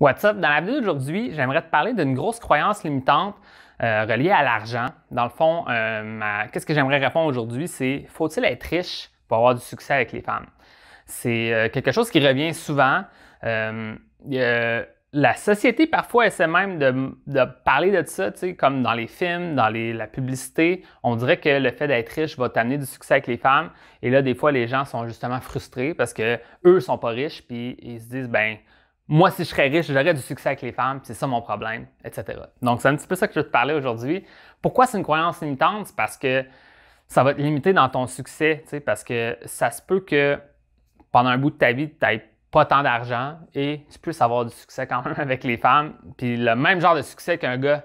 What's up? Dans la vidéo d'aujourd'hui, j'aimerais te parler d'une grosse croyance limitante reliée à l'argent. Dans le fond, qu'est-ce que j'aimerais répondre aujourd'hui, c'est faut-il être riche pour avoir du succès avec les femmes? C'est quelque chose qui revient souvent. La société, parfois, essaie même de parler de ça, comme dans les films, dans la publicité. On dirait que le fait d'être riche va t'amener du succès avec les femmes. Et là, des fois, les gens sont justement frustrés parce qu'eux ne sont pas riches, puis ils se disent, ben moi, si je serais riche, j'aurais du succès avec les femmes, puis c'est ça mon problème, etc. Donc, c'est un petit peu ça que je veux te parler aujourd'hui. Pourquoi c'est une croyance limitante? C'est parce que ça va te limiter dans ton succès, parce que ça se peut que pendant un bout de ta vie, tu n'aies pas tant d'argent et tu puisses avoir du succès quand même avec les femmes, puis le même genre de succès qu'un gars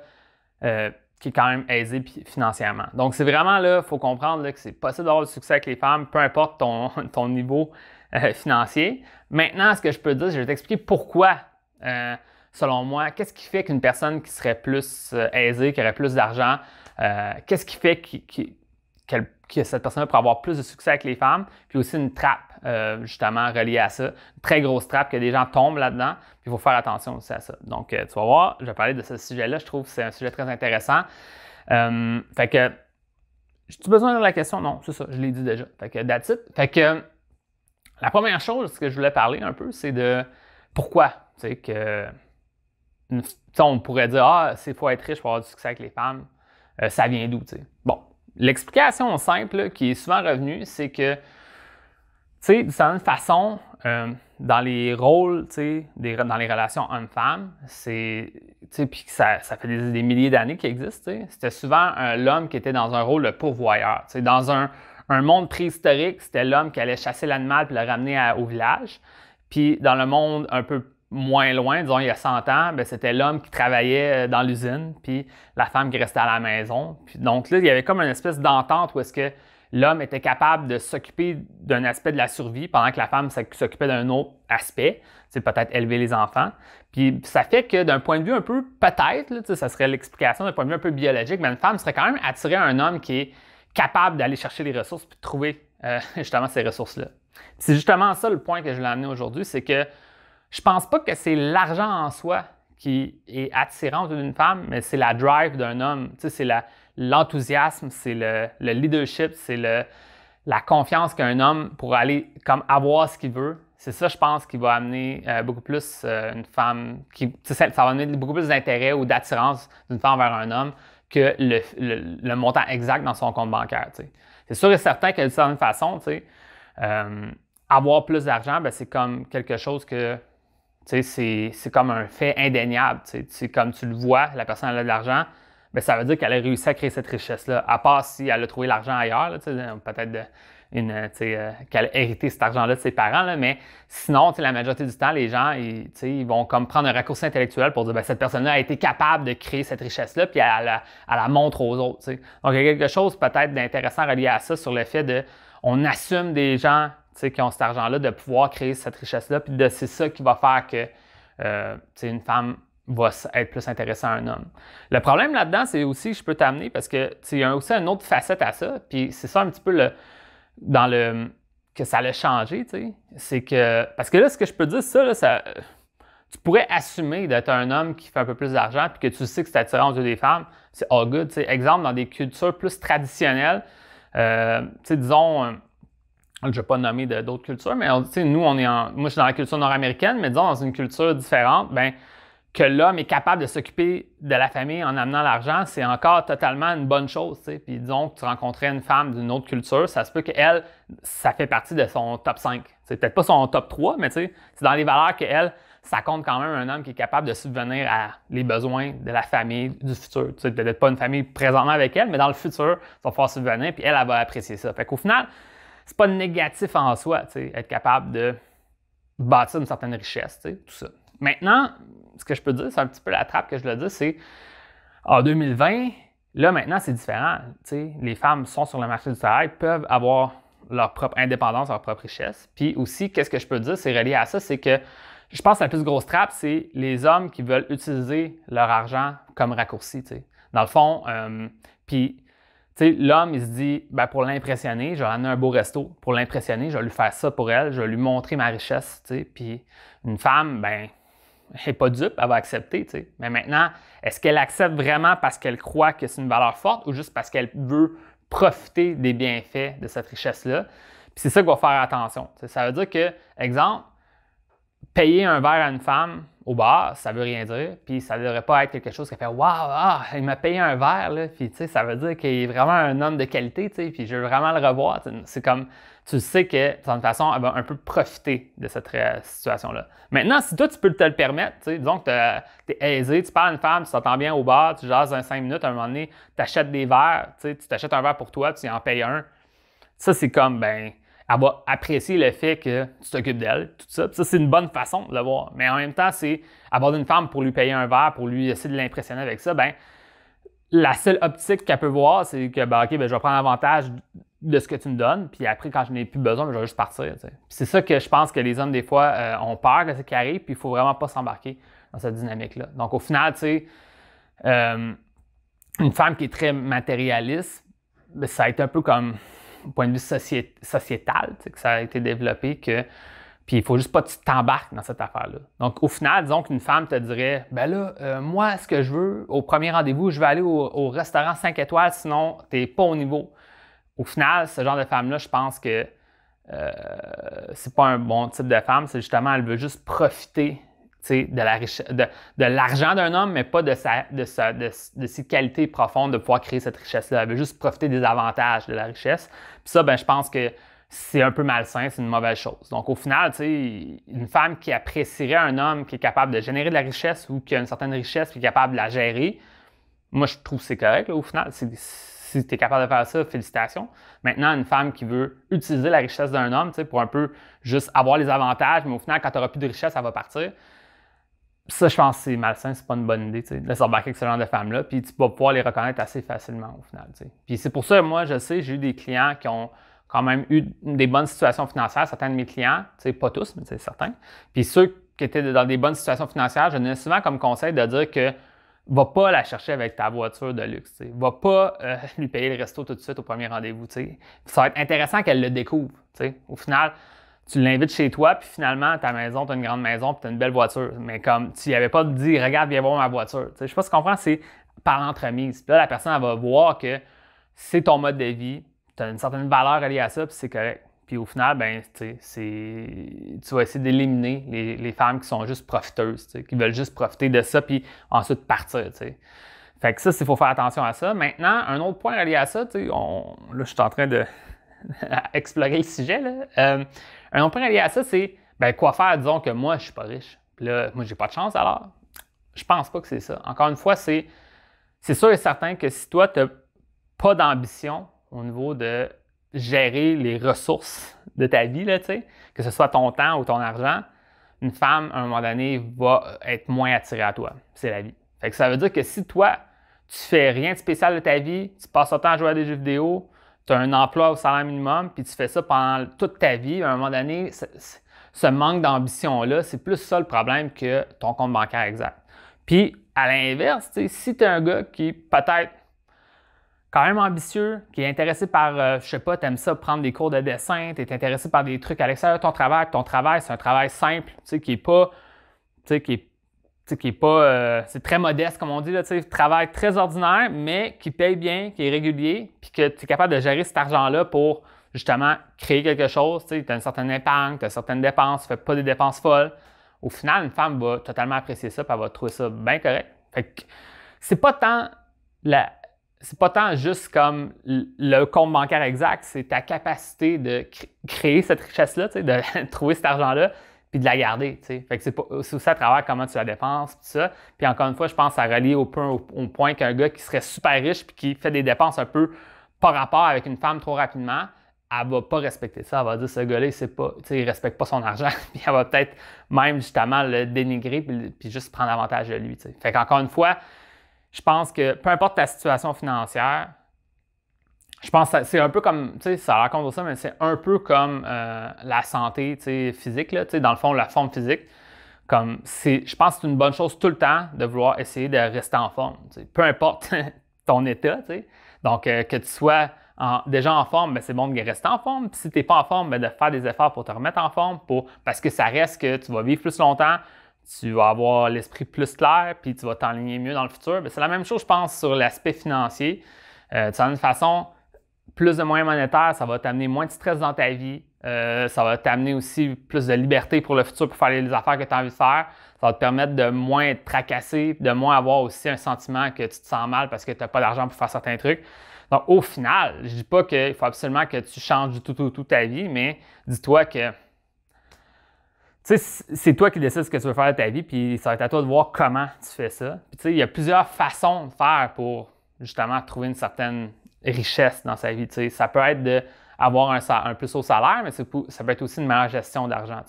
qui est quand même aisé financièrement. Donc, c'est vraiment là, il faut comprendre là, que c'est possible d'avoir du succès avec les femmes, peu importe ton niveau financier. Maintenant, ce que je peux te dire, je vais t'expliquer pourquoi, selon moi, qu'est-ce qui fait qu'une personne qui serait plus aisée, qui aurait plus d'argent, qu'est-ce qui fait que cette personne-là pourrait avoir plus de succès avec les femmes, puis aussi une trappe, justement, reliée à ça. Une très grosse trappe que des gens tombent là-dedans, puis il faut faire attention aussi à ça. Donc, tu vas voir, je vais parler de ce sujet-là. Je trouve que c'est un sujet très intéressant. Fait que, as-tu besoin de la question? Non, c'est ça, je l'ai dit déjà. Fait que, that's it. Fait que, la première chose que je voulais parler un peu, c'est de pourquoi, on pourrait dire, il faut être riche pour avoir du succès avec les femmes. Ça vient d'où, tu sais? Bon, l'explication simple là, qui est souvent revenue, c'est que, tu sais, d'une certaine façon, dans les rôles, dans les relations hommes-femmes, puis ça fait des milliers d'années qu'il existe, c'était souvent l'homme qui était dans un rôle de pourvoyeur. Dans un monde préhistorique, c'était l'homme qui allait chasser l'animal puis le ramener au village. Puis dans le monde un peu moins loin, disons il y a 100 ans, c'était l'homme qui travaillait dans l'usine, puis la femme qui restait à la maison. Puis donc là, il y avait comme une espèce d'entente où est-ce que l'homme était capable de s'occuper d'un aspect de la survie pendant que la femme s'occupait d'un autre aspect, peut-être élever les enfants. Puis ça fait que d'un point de vue un peu, peut-être, là, ça serait l'explication d'un point de vue un peu biologique, mais une femme serait quand même attirée à un homme qui est capable d'aller chercher les ressources et de trouver justement ces ressources-là. C'est justement ça le point que je voulais amener aujourd'hui, c'est que je pense pas que c'est l'argent en soi qui est attirant d'une femme, mais c'est la drive d'un homme. C'est l'enthousiasme, c'est le leadership, c'est la confiance qu'un homme pour aller comme avoir ce qu'il veut. C'est ça, je pense, qui va amener beaucoup plus une femme, ça va amener beaucoup plus d'intérêt ou d'attirance d'une femme vers un homme que le montant exact dans son compte bancaire. C'est sûr et certain que d'une certaine façon, avoir plus d'argent, c'est comme quelque chose que c'est comme un fait indéniable. Comme tu le vois, la personne elle a de l'argent, ça veut dire qu'elle a réussi à créer cette richesse-là, à part si elle a trouvé l'argent ailleurs, peut-être qu'elle a hérité cet argent-là de ses parents, là, mais sinon, la majorité du temps, les gens ils vont comme prendre un raccourci intellectuel pour dire cette personne-là a été capable de créer cette richesse-là, puis elle la montre aux autres. Donc, il y a quelque chose peut-être d'intéressant relié à ça sur le fait on assume des gens qui ont cet argent-là de pouvoir créer cette richesse-là, puis c'est ça qui va faire que une femme va être plus intéressée à un homme. Le problème là-dedans, c'est aussi, je peux t'amener, parce que il y a aussi une autre facette à ça, puis c'est ça un petit peu que ça l'a changé, c'est que, parce que là, ce que je peux dire, tu pourrais assumer d'être un homme qui fait un peu plus d'argent, puis que tu sais que c'est attirant aux yeux des femmes, c'est all good, exemple, dans des cultures plus traditionnelles, disons, je ne vais pas nommer d'autres cultures, mais nous, moi, je suis dans la culture nord-américaine, mais disons, dans une culture différente, que l'homme est capable de s'occuper de la famille en amenant l'argent, c'est encore totalement une bonne chose. Puis disons que tu rencontrais une femme d'une autre culture, ça se peut qu'elle, ça fait partie de son top 5. C'est peut-être pas son top 3, mais c'est dans les valeurs qu'elle, ça compte quand même un homme qui est capable de subvenir à les besoins de la famille du futur. Peut-être pas une famille présentement avec elle, mais dans le futur, ça va pouvoir subvenir, puis elle va apprécier ça. Fait qu'au final, c'est pas négatif en soi, être capable de bâtir une certaine richesse, tout ça. Maintenant, ce que je peux dire, c'est un petit peu la trappe que je le dis, c'est en 2020, là maintenant c'est différent. Les femmes sont sur le marché du travail, peuvent avoir leur propre indépendance, leur propre richesse. Puis aussi, qu'est-ce que je peux dire, c'est relié à ça, c'est que je pense que la plus grosse trappe, c'est les hommes qui veulent utiliser leur argent comme raccourci. Dans le fond, puis l'homme, il se dit, pour l'impressionner, je vais amener un beau resto. Pour l'impressionner, je vais lui faire ça pour elle, je vais lui montrer ma richesse. Puis une femme, n'est pas dupe, elle va accepter, tu sais. Mais maintenant, est-ce qu'elle accepte vraiment parce qu'elle croit que c'est une valeur forte ou juste parce qu'elle veut profiter des bienfaits de cette richesse-là? Puis c'est ça qu'il va faire attention. T'sais, ça veut dire que, exemple, payer un verre à une femme au bar, ça veut rien dire. Puis ça ne devrait pas être quelque chose qui fait « Waouh, il m'a payé un verre. » Puis tu sais, ça veut dire qu'il est vraiment un homme de qualité, tu sais, puis je veux vraiment le revoir. C'est comme, tu sais que, de toute façon, elle va un peu profiter de cette situation-là. Maintenant, si toi, tu peux te le permettre, tu sais, disons que tu es aisé, tu parles à une femme, tu t'entends bien au bar, tu jases 5 minutes, à un moment donné, tu achètes des verres, tu sais, tu t'achètes un verre pour toi, tu en payes un. Ça, c'est comme, ben, elle va apprécier le fait que tu t'occupes d'elle, tout ça. Puis ça, c'est une bonne façon de le voir. Mais en même temps, c'est aborder une femme pour lui payer un verre, pour lui essayer de l'impressionner avec ça, ben la seule optique qu'elle peut voir, c'est que, ben, OK, ben, je vais prendre avantage de ce que tu me donnes, puis après, quand je n'ai plus besoin, ben, je vais juste partir. C'est ça que je pense que les hommes, des fois, ont peur que ce qui arrive, puis il ne faut vraiment pas s'embarquer dans cette dynamique-là. Donc, au final, tu sais, une femme qui est très matérialiste, ben, ça a été un peu comme au point de vue sociétal, que ça a été développé, puis il faut juste pas que tu t'embarques dans cette affaire-là. Donc, au final, disons qu'une femme te dirait, ben là, moi, ce que je veux, au premier rendez-vous, je vais aller au restaurant 5 étoiles, sinon, tu n'es pas au niveau. Au final, ce genre de femme-là, je pense que c'est pas un bon type de femme, c'est justement, elle veut juste profiter de l'argent d'un homme, mais pas de ses qualités profondes de pouvoir créer cette richesse-là. Elle veut juste profiter des avantages de la richesse. Puis ça, ben, je pense que c'est un peu malsain, c'est une mauvaise chose. Donc, au final, une femme qui apprécierait un homme qui est capable de générer de la richesse ou qui a une certaine richesse et qui est capable de la gérer, moi, je trouve que c'est correct, là, au final. Si tu es capable de faire ça, félicitations. Maintenant, une femme qui veut utiliser la richesse d'un homme pour un peu juste avoir les avantages, mais au final, quand tu n'auras plus de richesse, elle va partir. Ça, je pense que c'est malsain, c'est pas une bonne idée de s'embarquer avec ce genre de femmes-là, puis tu vas pouvoir les reconnaître assez facilement au final. Puis c'est pour ça, moi, je sais, j'ai eu des clients qui ont quand même eu des bonnes situations financières, certains de mes clients, pas tous, mais certains. Puis ceux qui étaient dans des bonnes situations financières, je donnais souvent comme conseil de dire que va pas la chercher avec ta voiture de luxe. Va pas lui payer le resto tout de suite au premier rendez-vous. Ça va être intéressant qu'elle le découvre. Au final, tu l'invites chez toi, puis finalement, ta maison, tu as une grande maison, puis tu as une belle voiture. Mais comme tu n'y avais pas dit, regarde, viens voir ma voiture. Je sais pas si tu comprends, c'est par l'entremise. Puis là, la personne, elle va voir que c'est ton mode de vie, tu as une certaine valeur reliée à ça, puis c'est correct. Puis au final, ben, tu vas essayer d'éliminer les femmes qui sont juste profiteuses, qui veulent juste profiter de ça, puis ensuite partir. Fait que ça, il faut faire attention à ça. Maintenant, un autre point relié à ça, là, je suis en train de explorer le sujet. Là. Un autre point relié à ça, c'est ben, quoi faire, disons que moi, je suis pas riche. Puis là, moi, j'ai pas de chance alors. Je pense pas que c'est ça. Encore une fois, c'est sûr et certain que si toi, tu n'as pas d'ambition au niveau de gérer les ressources de ta vie, là, que ce soit ton temps ou ton argent, une femme, à un moment donné, va être moins attirée à toi. C'est la vie. Fait que ça veut dire que si toi, tu fais rien de spécial de ta vie, tu passes ton temps à jouer à des jeux vidéo, tu as un emploi au salaire minimum, puis tu fais ça pendant toute ta vie, à un moment donné, ce manque d'ambition-là, c'est plus ça le problème que ton compte bancaire exact. Puis, à l'inverse, si tu es un gars qui peut-être quand même ambitieux, qui est intéressé par, je sais pas, tu aimes ça prendre des cours de dessin, tu es intéressé par des trucs à l'extérieur de ton travail, c'est un travail simple, qui est pas, c'est très modeste, comme on dit, là, travail très ordinaire, mais qui paye bien, qui est régulier, puis que tu es capable de gérer cet argent-là pour, justement, créer quelque chose. Tu as une certaine épargne, tu as certaines dépenses, tu ne fais pas des dépenses folles. Au final, une femme va totalement apprécier ça, puis elle va trouver ça bien correct. Fait que c'est pas tant juste comme le compte bancaire exact, c'est ta capacité de créer cette richesse-là, de trouver cet argent-là, puis de la garder. Fait que c'est aussi à travers comment tu la dépenses, tout ça. Puis encore une fois, je pense que ça relie au point qu'un gars qui serait super riche puis qui fait des dépenses un peu par rapport avec une femme trop rapidement, elle va pas respecter ça. Elle va dire ce gars-là, il respecte pas son argent, puis elle va peut-être même justement le dénigrer puis juste prendre avantage de lui. Fait qu'encore une fois, je pense que peu importe ta situation financière, je pense que c'est un peu comme, ça raconte ça, mais c'est un peu comme la santé physique, là, dans le fond, la forme physique. Je pense que c'est une bonne chose tout le temps de vouloir essayer de rester en forme. Peu importe ton état. Donc, que tu sois déjà en forme, ben, c'est bon de rester en forme. Puis si tu n'es pas en forme, ben, de faire des efforts pour te remettre en forme, parce que ça reste que tu vas vivre plus longtemps, tu vas avoir l'esprit plus clair, puis tu vas t'enligner mieux dans le futur. C'est la même chose, je pense, sur l'aspect financier. De certaine façon, plus de moyens monétaires, ça va t'amener moins de stress dans ta vie. Ça va t'amener aussi plus de liberté pour le futur pour faire les affaires que tu as envie de faire. Ça va te permettre de moins être tracassé, de moins avoir aussi un sentiment que tu te sens mal parce que tu n'as pas d'argent pour faire certains trucs. Donc, au final, je ne dis pas qu'il faut absolument que tu changes du tout ta vie, mais dis-toi que c'est toi qui décides ce que tu veux faire de ta vie, puis ça va être à toi de voir comment tu fais ça. Puis, il y a plusieurs façons de faire pour justement trouver une certaine richesse dans sa vie. Ça peut être d'avoir un plus haut salaire, mais ça peut être aussi une meilleure gestion d'argent.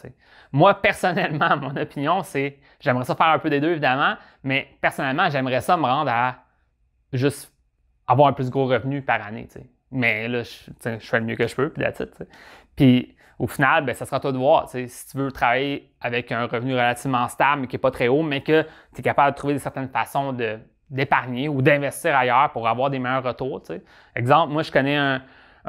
Moi, personnellement, mon opinion, c'est j'aimerais ça faire un peu des deux, évidemment, mais personnellement, j'aimerais ça me rendre à juste avoir un plus gros revenu par année. Mais là, je fais le mieux que je peux, puis that's it. Puis au final, ça sera à toi de voir. Si tu veux travailler avec un revenu relativement stable, mais qui n'est pas très haut, mais que tu es capable de trouver certaines façons d'épargner ou d'investir ailleurs pour avoir des meilleurs retours. Exemple, moi, je connais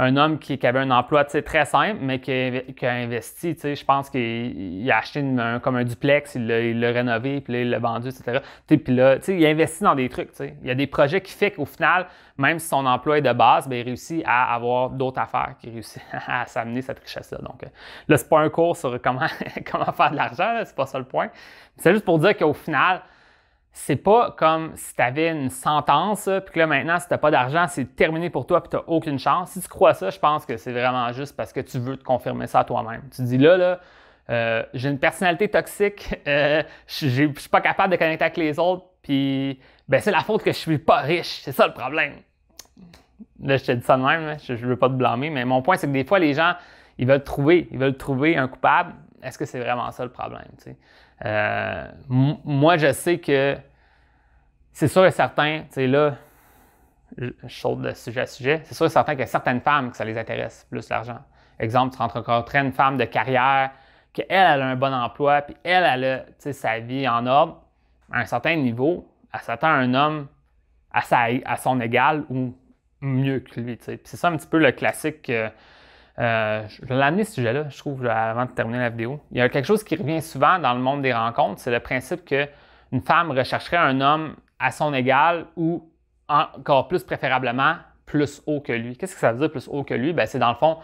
un homme qui avait un emploi très simple, mais qui a investi. Je pense qu'il a acheté comme un duplex, il l'a rénové, puis là, il l'a vendu, etc. Puis là, il a investi dans des trucs. Il y a des projets qui font qu'au final, même si son emploi est de base, il réussit à avoir d'autres affaires, qui réussit à s'amener cette richesse-là. Donc là, c'est pas un cours sur comment faire de l'argent, c'est pas ça le point. C'est juste pour dire qu'au final, c'est pas comme si tu avais une sentence, puis que là maintenant, si tu n'as pas d'argent, c'est terminé pour toi, puis tu n'as aucune chance. Si tu crois ça, je pense que c'est vraiment juste parce que tu veux te confirmer ça à toi-même. Tu te dis là, j'ai une personnalité toxique, je ne suis pas capable de connecter avec les autres, puis c'est la faute que je suis pas riche. C'est ça le problème. Là, je te dis ça de même, je ne veux pas te blâmer, mais mon point, c'est que des fois, les gens, ils veulent trouver un coupable. Est-ce que c'est vraiment ça le problème? Moi, je sais que c'est sûr et certain, là, je saute de sujet à sujet, c'est sûr et certain qu'il y a certaines femmes que ça les intéresse plus l'argent. Exemple, tu rencontrerais une femme de carrière, qu'elle, elle a un bon emploi, puis elle a sa vie en ordre, à un certain niveau, elle s'attend à un homme à son égal ou mieux que lui. Puis c'est ça un petit peu le classique. Je vais l'amener ce sujet-là, je trouve, avant de terminer la vidéo. Il y a quelque chose qui revient souvent dans le monde des rencontres, c'est le principe qu'une femme rechercherait un homme à son égal ou encore plus préférablement plus haut que lui. Qu'est-ce que ça veut dire plus haut que lui? C'est dans le fond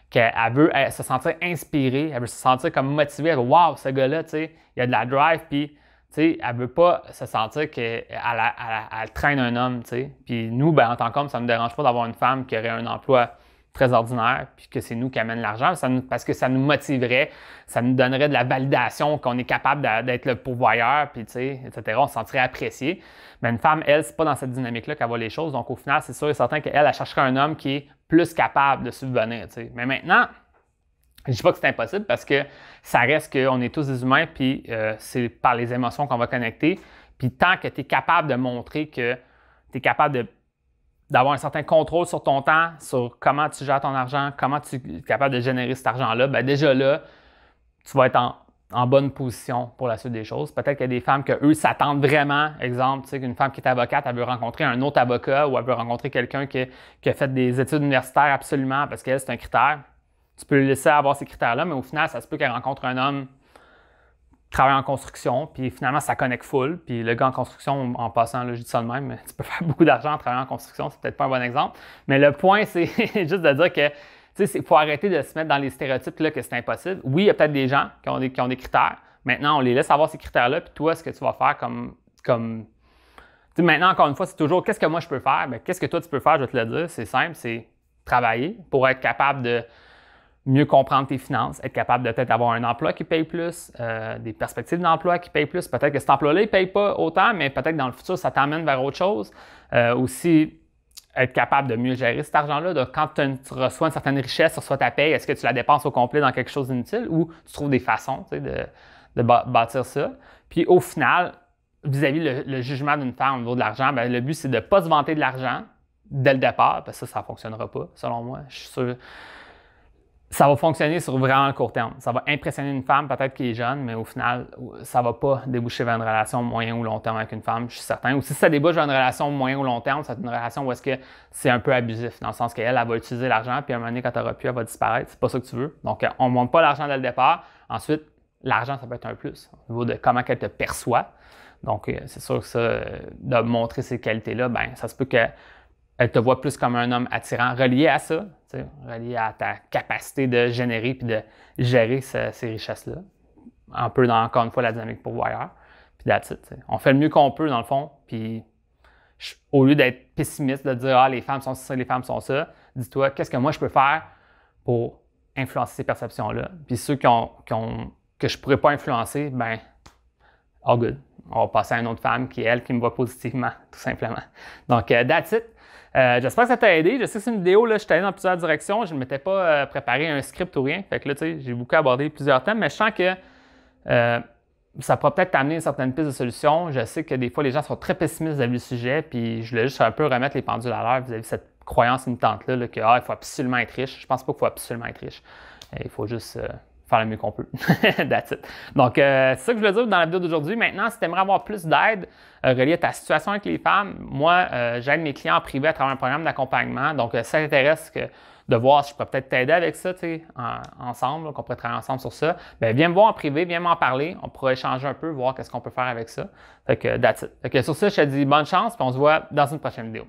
qu'elle veut se sentir inspirée, elle veut se sentir comme motivée, elle veut « Wow, ce gars-là, il y a de la drive », puis elle ne veut pas se sentir qu'elle traîne un homme. Puis nous, en tant qu'homme, ça ne me dérange pas d'avoir une femme qui aurait un emploi très ordinaire, puis que c'est nous qui amène l'argent, parce que ça nous motiverait, ça nous donnerait de la validation qu'on est capable d'être le pourvoyeur, puis etc. On se sentirait apprécié. Mais une femme, elle, c'est pas dans cette dynamique-là qu'elle voit les choses. Donc, au final, c'est sûr et certain qu'elle, elle chercherait un homme qui est plus capable de subvenir. Mais maintenant, je ne dis pas que c'est impossible parce que ça reste qu'on est tous des humains, puis c'est par les émotions qu'on va connecter. Puis tant que tu es capable de montrer que tu es capable d'avoir un certain contrôle sur ton temps, sur comment tu gères ton argent, comment tu es capable de générer cet argent-là, déjà là, tu vas être en bonne position pour la suite des choses. Peut-être qu'il y a des femmes qu'eux s'attendent vraiment. Exemple, qu'une femme qui est avocate, elle veut rencontrer un autre avocat ou elle veut rencontrer quelqu'un qui a fait des études universitaires absolument parce qu'elle, c'est un critère. Tu peux le laisser avoir ces critères-là, mais au final, ça se peut qu'elle rencontre un homme qui travaille en construction, puis finalement, ça connecte full. Puis le gars en construction, en passant, là, je dis ça de même, mais tu peux faire beaucoup d'argent en travaillant en construction, c'est peut-être pas un bon exemple. Mais le point, c'est juste de dire que il faut arrêter de se mettre dans les stéréotypes là, que c'est impossible. Oui, il y a peut-être des gens qui ont des critères. Maintenant, on les laisse avoir ces critères-là, puis toi, ce que tu vas faire comme maintenant, encore une fois, c'est toujours qu'est-ce que moi je peux faire? Qu'est-ce que toi tu peux faire? Je vais te le dire. C'est simple, c'est travailler pour être capable de mieux comprendre tes finances, être capable de peut-être avoir un emploi qui paye plus, des perspectives d'emploi qui payent plus. Peut-être que cet emploi-là, il ne paye pas autant, mais peut-être que dans le futur, ça t'emmène vers autre chose. Aussi, être capable de mieux gérer cet argent-là. Donc, quand tu reçois une certaine richesse, tu reçois ta paye, est-ce que tu la dépenses au complet dans quelque chose d'inutile ou tu trouves des façons de bâtir ça? Puis au final, vis-à-vis le jugement d'une femme au niveau de l'argent, le but, c'est de ne pas se vanter de l'argent dès le départ, parce que ça ne fonctionnera pas, selon moi. Je suis sûr. Ça va fonctionner sur vraiment le court terme. Ça va impressionner une femme, peut-être qui est jeune, mais au final, ça ne va pas déboucher vers une relation moyen ou long terme avec une femme, je suis certain. Ou si ça débouche vers une relation moyen ou long terme, c'est une relation où est-ce que c'est un peu abusif, dans le sens qu'elle, elle va utiliser l'argent, puis à un moment donné, quand tu n'auras plus, elle va disparaître. C'est pas ça que tu veux. Donc, on ne monte pas l'argent dès le départ. Ensuite, l'argent, ça peut être un plus au niveau de comment elle te perçoit. Donc, c'est sûr que ça, de montrer ces qualités-là, ben, ça se peut qu'elle te voit plus comme un homme attirant, relié à ça, relié à ta capacité de générer puis de gérer ces richesses-là. Un peu dans, encore une fois, la dynamique pourvoyeur. Puis that's it. On fait le mieux qu'on peut, dans le fond. Puis au lieu d'être pessimiste, de dire ah, les femmes sont ça, les femmes sont ça, dis-toi, qu'est-ce que moi je peux faire pour influencer ces perceptions-là. Puis ceux que je ne pourrais pas influencer, ben, all good. On va passer à une autre femme qui est elle qui me voit positivement, tout simplement. Donc, that's it. J'espère que ça t'a aidé. Je sais que c'est une vidéo, là, je suis allé dans plusieurs directions. Je ne m'étais pas préparé un script ou rien. Fait que là, tu sais, j'ai beaucoup abordé plusieurs thèmes, mais je sens que ça pourrait peut-être t'amener une certaine piste de solution. Je sais que des fois, les gens sont très pessimistes vis-à-vis du sujet, puis je voulais juste un peu remettre les pendules à l'heure vis-à-vis de cette croyance limitante-là, là, que il faut absolument être riche. Je pense pas qu'il faut absolument être riche. Il faut juste faire le mieux qu'on peut. That's it. Donc, c'est ça que je voulais dire dans la vidéo d'aujourd'hui. Maintenant, si tu aimerais avoir plus d'aide reliée à ta situation avec les femmes, moi, j'aide mes clients en privé à travers un programme d'accompagnement. Donc, si ça t'intéresse de voir si je pourrais peut-être t'aider avec ça, ensemble, qu'on pourrait travailler ensemble sur ça, bien, viens me voir en privé, viens m'en parler. On pourra échanger un peu, voir qu'est-ce qu'on peut faire avec ça. Fait que, that's it. Fait que sur ça, je te dis bonne chance, puis on se voit dans une prochaine vidéo.